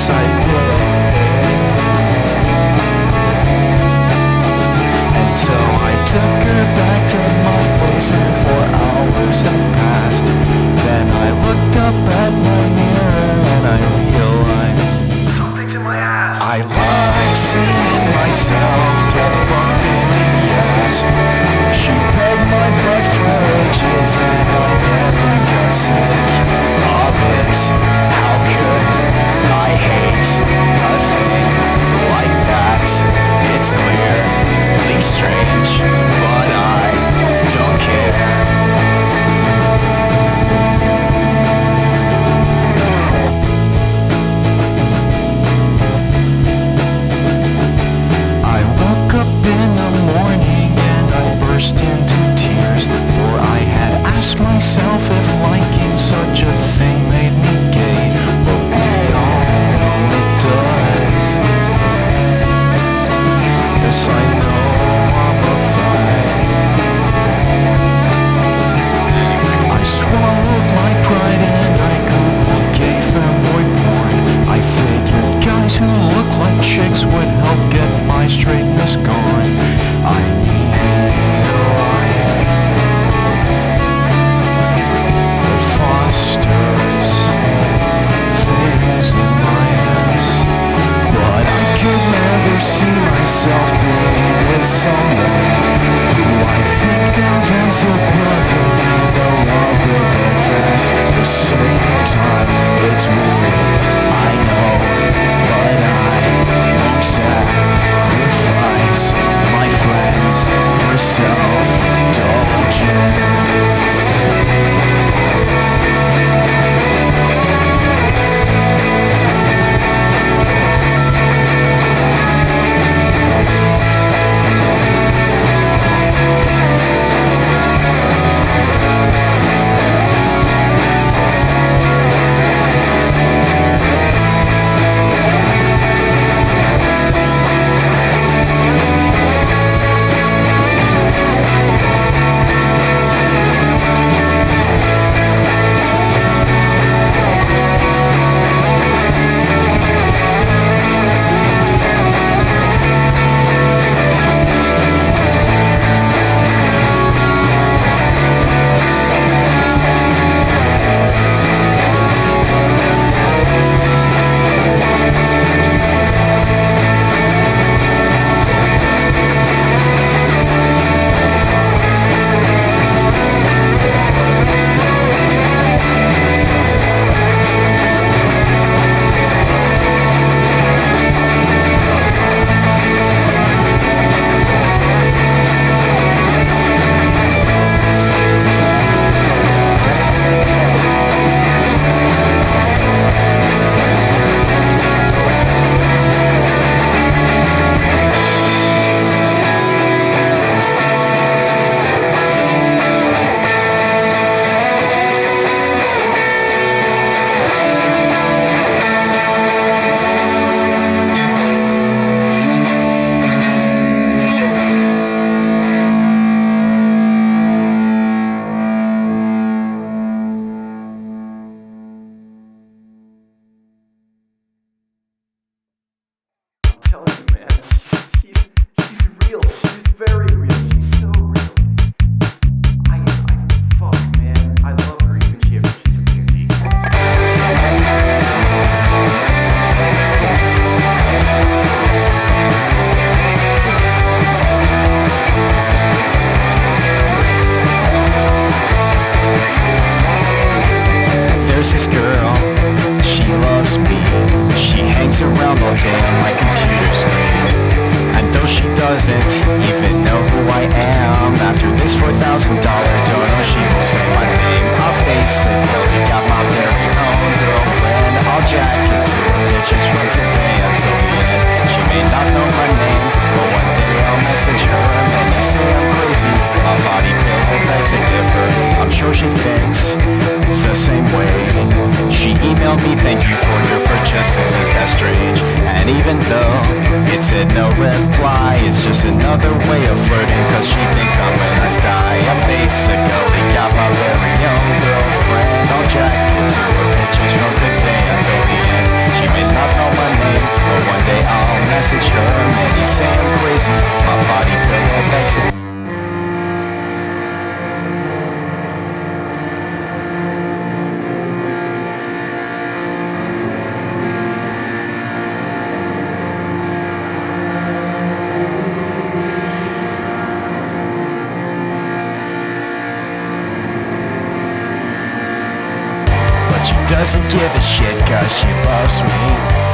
yes I did. And so I took her back to my place and 4 hours had passed. Then I looked up at my mirror and I realized something's in my ass. I like seeing myself get fucked in the ass. She pegged my butt for ages and I never got sick of it. How could I hate a thing like that? It's clearly strange, but I don't care. I woke up in the morning and I burst into tears, for I had asked myself if liking such a thing made me gay, but we all know it does. Yes, I know I'm a fight. I swallowed my pride and I googled gay femboy porn. I figured guys who look like chicks would help get my straightness gone. I needed a life that fosters things in my ass, but I could never see myself being with someone who I think of as a brother and a lover, but at the same time it's weird, I know, but I won't sacrifice my friends for self-indulgence. doesn't even know who I am. After this $4,000 dono, she will say my name. I'll basically got my very own girlfriend. I'll jack into her bitches from today until the end. She may not know my name, but one day I'll message her and then they say I'm crazy. My body pill will beg to differ. I'm sure she thinks the same way. She emailed me, thank you for your purchase, isn't that strange? And even though it said no reply, it's just another way of flirting, cause she thinks I'm a nice guy. I basically got my very own girlfriend. I'll jack into her bitches from today until the end. She may not know my message her. Many say I'm crazy, my body pillow begs it. She doesn't give a shit 'cause she loves me.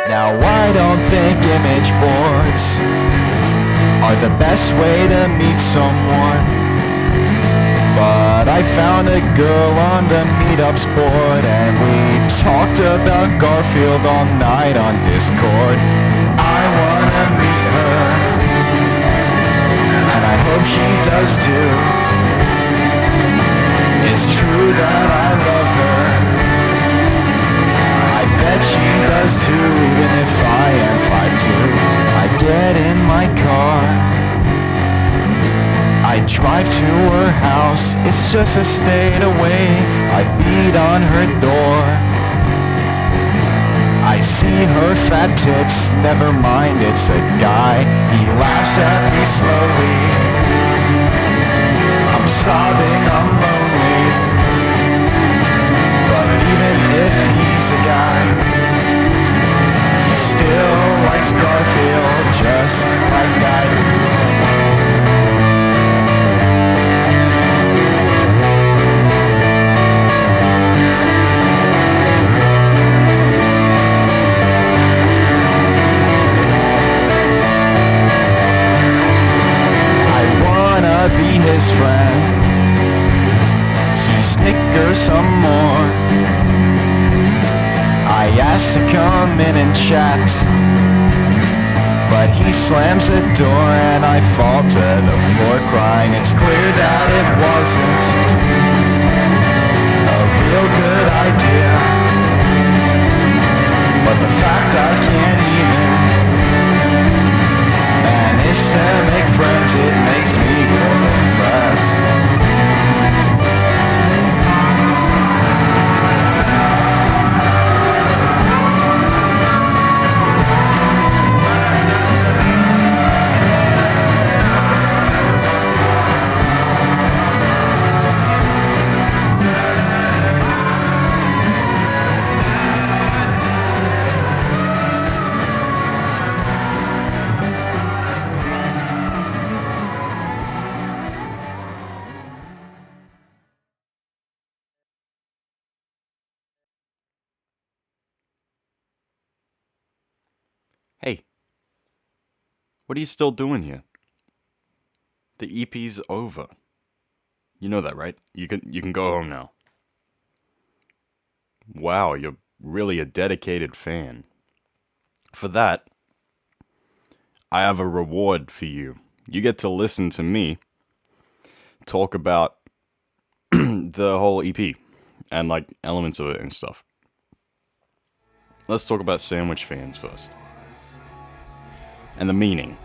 Now I don't think image boards are the best way to meet someone, but I found a girl on the meetups board and we talked about Garfield all night on Discord. I wanna meet her, and I hope she does too. It's true that I love her, I bet she does too, even if I am 5'2". I get in my car, I drive to her house, it's just a state away. I beat on her door, I see her fat tits, never mind, it's a guy. He laughs at me slowly. I'm sobbing, I'm lonely. But even if he's a guy, he still likes Garfield just like I do. Be his friend. He snickers some more. I asked to come in and chat, but he slams the door and I fall to the floor crying. It's clear that it wasn't a real good idea, but the fact I can't even manage to make friends, it makes me more depressed. Hey, what are you still doing here? The EP's over. You know that, right? You can go home now. Wow, you're really a dedicated fan. For that, I have a reward for you. You get to listen to me talk about the whole EP and like elements of it and stuff. Let's talk about Sandwich Fans first. And the meaning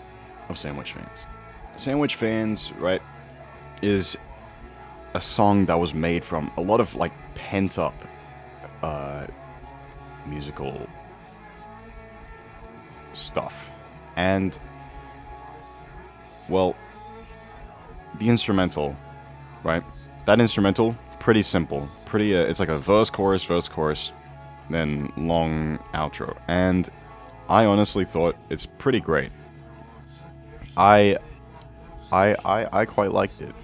of Sandwich Fans. Sandwich Fans, right, is a song that was made from a lot of like pent up musical stuff. And well, the instrumental, right? That instrumental, pretty simple. Pretty it's like a verse chorus, then long outro. And I honestly thought it's pretty great. I quite liked it.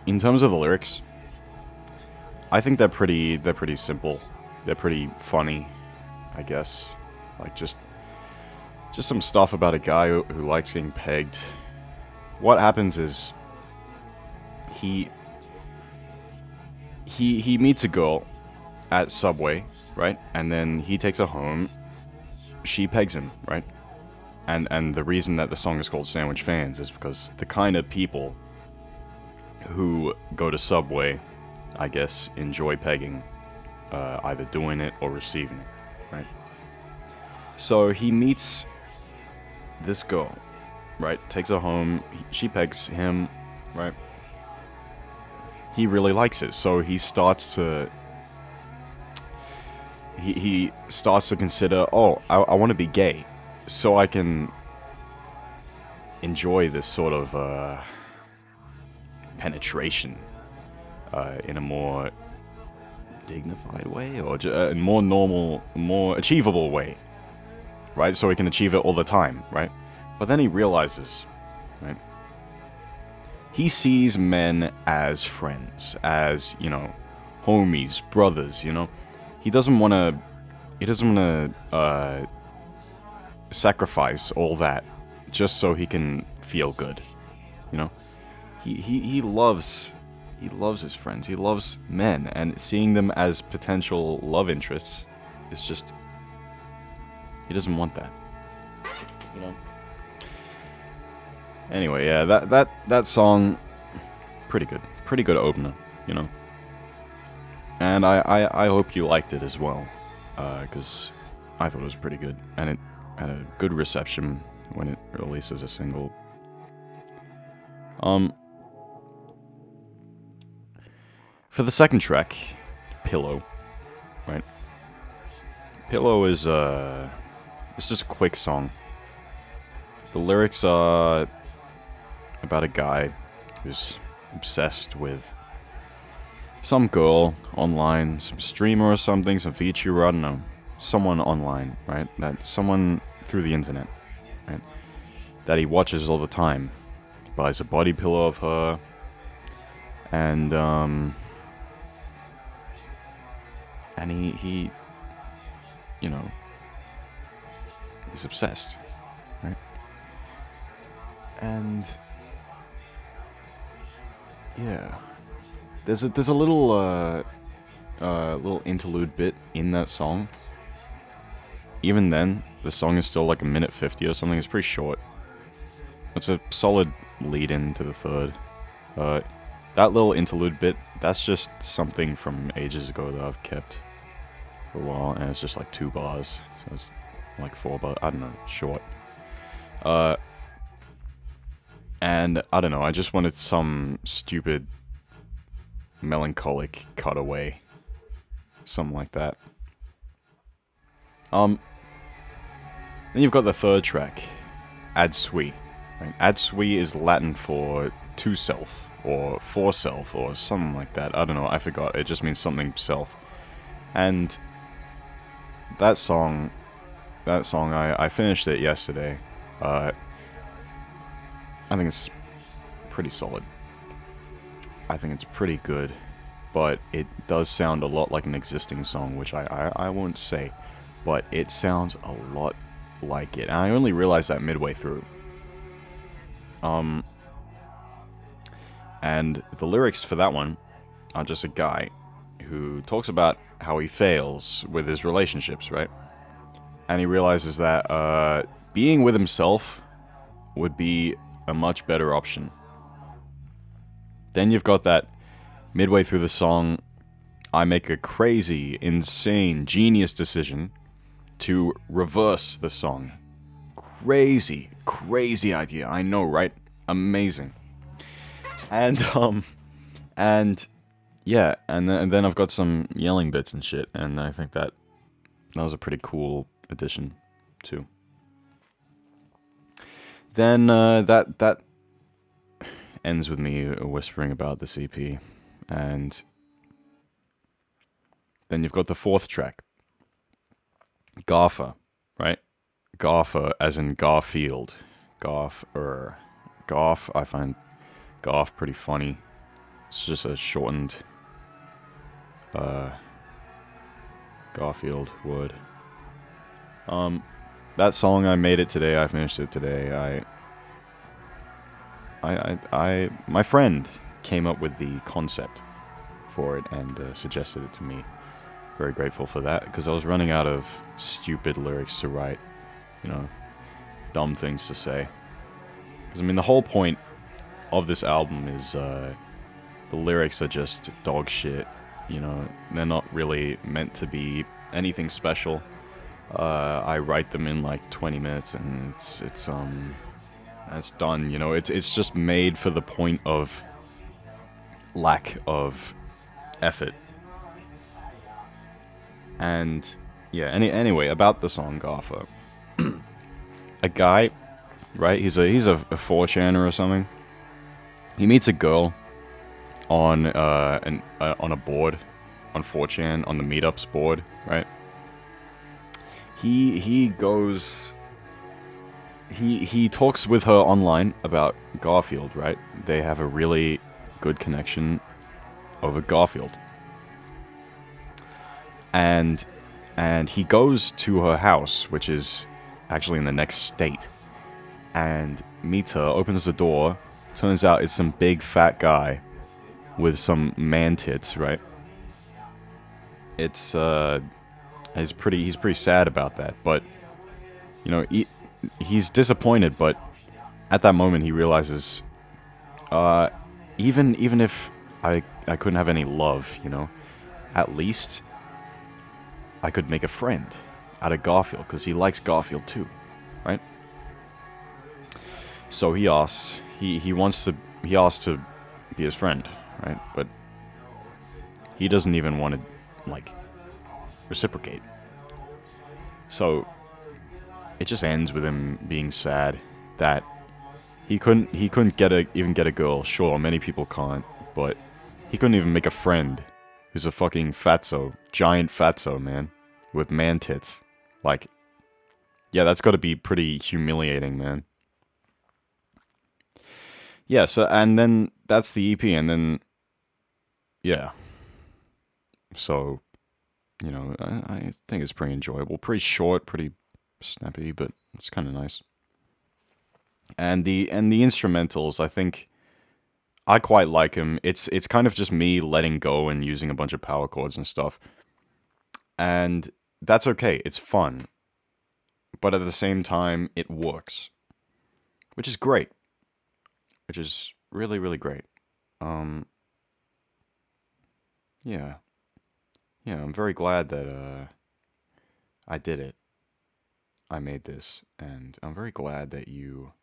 In terms of the lyrics, I think they're pretty simple. They're pretty funny, I guess. Like just some stuff about a guy who likes getting pegged. What happens is he meets a girl at Subway, right? And then he takes her home. She pegs him, right? And the reason that the song is called Sandwich Fans is because the kind of people who go to Subway, I guess, enjoy pegging, either doing it or receiving it, right? So he meets this girl, right? Takes her home. She pegs him, right? He really likes it, so he starts to he starts to consider, oh, I want to be gay, so I can enjoy this sort of penetration in a more dignified way, or a more normal, more achievable way, right? So he can achieve it all the time, right? But then he realizes, right? He sees men as friends, as, you know, homies, brothers, you know? He doesn't want to sacrifice all that just so he can feel good, you know? He loves his friends. He loves men, and seeing them as potential love interests is just, he doesn't want that, you know? Anyway, yeah, that song, pretty good opener, you know? And I hope you liked it as well, because I thought it was pretty good, and it had a good reception when it released as a single. For the second track, Pillow, right? Pillow is it's just a quick song. The lyrics are about a guy who's obsessed with some girl online, some streamer or something, some VTuber, I don't know. Someone online, right? That someone through the internet, right? That he watches all the time. He buys a body pillow of her, and he you know, he's obsessed, right? And yeah, there's a little little interlude bit in that song. Even then, the song is still like 1:50 or something. It's pretty short. It's a solid lead in to the third. That little interlude bit, that's just something from ages ago that I've kept for a while, and it's just like 2 bars. So it's like 4 bars. I don't know, short. And I don't know, I just wanted some stupid melancholic cutaway. Something like that. Then you've got the third track, Ad Sui. Right? Ad Sui is Latin for to self, or for self, or something like that. I don't know, I forgot. It just means something self. And that song, I finished it yesterday. I think it's pretty solid. I think it's pretty good, but it does sound a lot like an existing song, which I won't say, but it sounds a lot like it. And I only realized that midway through. And the lyrics for that one are just a guy who talks about how he fails with his relationships, right? And he realizes that being with himself would be a much better option. Then you've got that midway through the song, I make a crazy, insane, genius decision to reverse the song. Crazy, crazy idea. I know, right? Amazing. And yeah, and then I've got some yelling bits and shit, and I think that was a pretty cool addition too. Then that ends with me whispering about this EP, and then you've got the fourth track, Garfer, right? Garfer as in Garfield. Garfer. Garf, I find Garf pretty funny. It's just a shortened Garfield word. That song, I made it today, I finished it today. My friend came up with the concept for it and suggested it to me. Very grateful for that, because I was running out of stupid lyrics to write, you know, dumb things to say. Because, I mean, the whole point of this album is the lyrics are just dog shit, you know, they're not really meant to be anything special. I write them in like 20 minutes and it's done, you know, it's just made for the point of lack of effort. And yeah, anyway, about the song Garfer. A guy, right? He's a 4chaner or something. He meets a girl on a board on 4chan, on the meetups board, right? He talks with her online about Garfield, right? They have a really good connection over Garfield. And he goes to her house, which is actually in the next state, and meets her, opens the door. Turns out it's some big fat guy with some man tits, right? It's he's pretty sad about that, but you know, he's disappointed, but at that moment he realizes even if I couldn't have any love, you know, at least I could make a friend out of Garfield, because he likes Garfield too, right? So he asks, he asks to be his friend, right? But he doesn't even want to, like, reciprocate. So it just ends with him being sad that he couldn't even get a girl. Sure, many people can't, but he couldn't even make a friend who's a fucking fatso, giant fatso, man, with man tits. Like, yeah, that's got to be pretty humiliating, man. Yeah, so and then that's the EP, and then yeah, so you know, I think it's pretty enjoyable, pretty short, pretty snappy, but it's kind of nice. And the instrumentals, I think I quite like them. It's kind of just me letting go and using a bunch of power chords and stuff, and that's okay. It's fun, but at the same time, it works, which is great. Which is really really great. Um, yeah, yeah. I'm very glad that I did it. I made this, and I'm very glad that you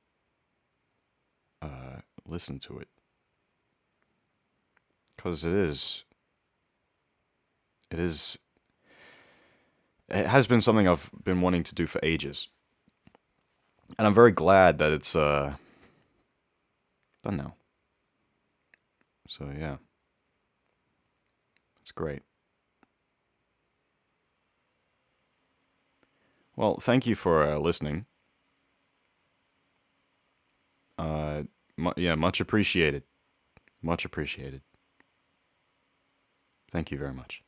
listened to it, because it is, it has been something I've been wanting to do for ages, and I'm very glad that it's done now. So yeah, it's great. Well, thank you for listening. Yeah, much appreciated. Much appreciated. Thank you very much.